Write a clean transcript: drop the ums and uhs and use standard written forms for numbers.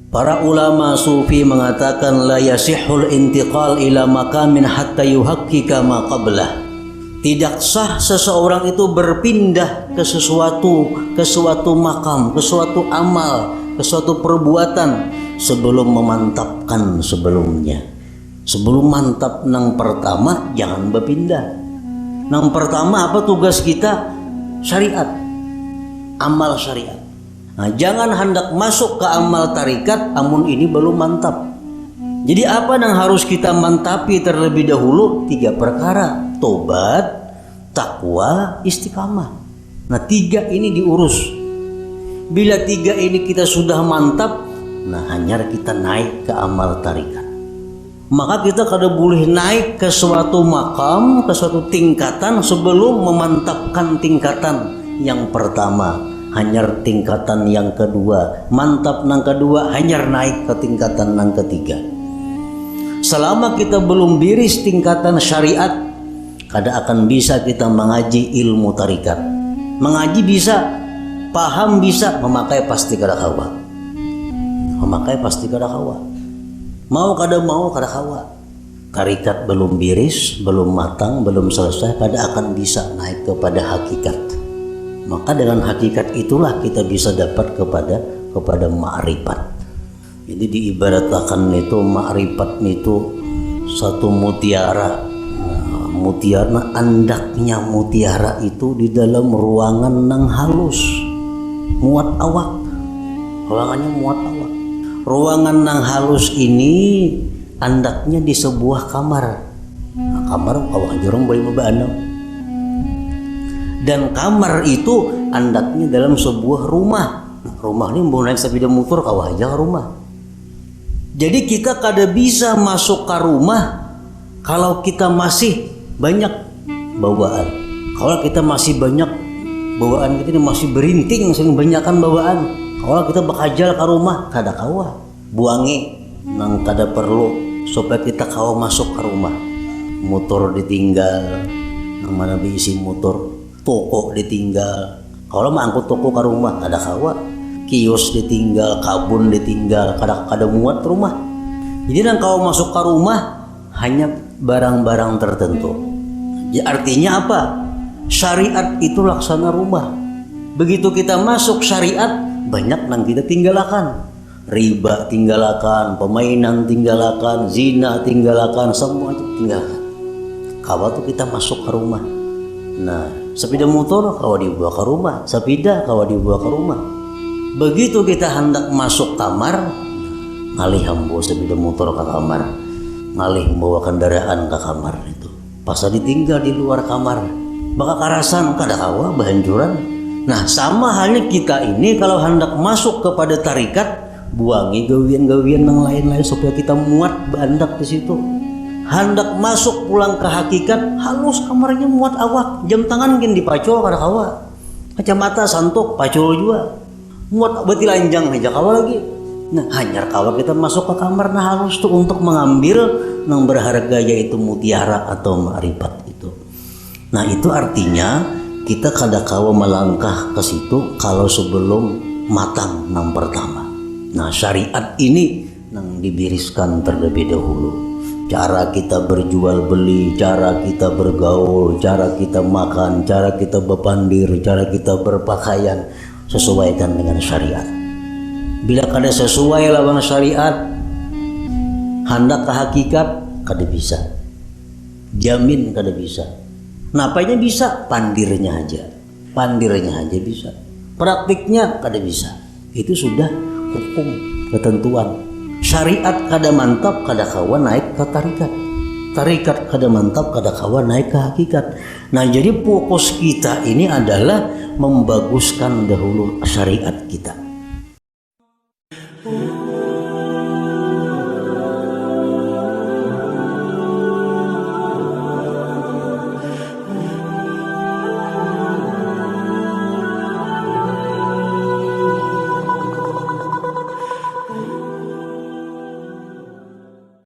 Para ulama sufi mengatakan la yasihul intiqal ila makamin hatta yuhaqqika ma qablah. Tidak sah seseorang itu berpindah ke suatu makam, ke suatu amal, ke suatu perbuatan sebelum memantapkan sebelumnya. Sebelum mantap nang pertama jangan berpindah. Nang pertama apa tugas kita? Syariat, amal syariat. Nah, jangan hendak masuk ke amal tarikat amun ini belum mantap. Jadi apa yang harus kita mantapi terlebih dahulu? 3 perkara: tobat, takwa, istiqamah. Nah 3 ini diurus. Bila 3 ini kita sudah mantap, nah hanya kita naik ke amal tarikat. Maka kita kada boleh naik ke suatu makam, ke suatu tingkatan sebelum memantapkan tingkatan yang pertama. Hanyar tingkatan yang kedua, mantap nang kedua, hanyar naik ke tingkatan nang ketiga. Selama kita belum biris tingkatan syariat, kada akan bisa kita mengaji ilmu tarikat. Mengaji bisa, paham bisa, memakai pasti kada kawa. Memakai pasti kada kawa. Mau kada kawa. Tarikat belum biris, belum matang, belum selesai, kada akan bisa naik kepada hakikat. Maka dengan hakikat itulah kita bisa dapat kepada ma'rifat. Jadi diibaratkan itu ma'rifat itu satu mutiara. Nah, mutiara, andaknya mutiara itu di dalam ruangan nang halus, muat awak. Ruangannya muat awak. Ruangan nang halus ini andaknya di sebuah kamar. Nah, kamar awak jorong boleh membana. Dan kamar itu andaknya dalam sebuah rumah. Nah, rumah ini mau naik sepeda motor kawah aja ke rumah. Jadi kita kada bisa masuk ke rumah kalau kita masih banyak bawaan. Kalau kita masih banyak bawaan, kita masih berinting sering banyakkan bawaan. Kalau kita bakajal ke rumah kada kawa. Buangi nang kada perlu supaya kita kawa masuk ke rumah. Motor ditinggal, nang mana diisi motor. Toko ditinggal. Kalau mangkut toko ke rumah ada kawa. Kios ditinggal, kabun ditinggal, kada muat rumah. Jadi nang kau masuk ke rumah hanya barang-barang tertentu. Ya, artinya apa? Syariat itu laksana rumah. Begitu kita masuk syariat, banyak nang kita tinggalkan. Riba tinggalkan, permainan tinggalkan, zina tinggalkan, semua itu tinggalkan. Kawa tuh kita masuk ke rumah. Nah, sepeda motor kawa dibawa ke rumah, sepeda kawa dibawa ke rumah. Begitu kita hendak masuk kamar, ngalih ambo sepeda motor ke kamar, ngalih membawa kendaraan ke kamar itu. Pas ditinggal di luar kamar, baka karasan kada kawa bahanjuran. Nah, sama halnya kita ini kalau hendak masuk kepada tarikat, buangi gawian-gawian yang lain-lain supaya kita muat bandak di situ. Hendak masuk pulang ke hakikat, halus kamarnya muat awak, jam tangan gini dipacul kada kawa, kacamata santuk pacul juga, muat beti lanjang aja kawa lagi. Nah, hanyar kawa kita masuk ke kamar nah halus tuh untuk mengambil yang berharga yaitu mutiara atau ma'rifat itu. Nah, itu artinya kita kada kawa melangkah ke situ kalau sebelum matang yang pertama. Nah, syariat ini yang dibiriskan terlebih dahulu. Cara kita berjual beli, cara kita bergaul, cara kita makan, cara kita berpandir, cara kita berpakaian, sesuaikan dengan syariat. Bila kada sesuai lawan syariat, hendak ke hakikat kada bisa. Jamin kada bisa. Napanya bisa? Pandirnya aja. Pandirnya aja bisa. Praktiknya kada bisa. Itu sudah hukum, ketentuan. Syariat kada mantap kada kawa naik ke tarikat. Tarikat kada mantap kada kawa naik ke hakikat. Nah, jadi fokus kita ini adalah membaguskan dahulu syariat kita.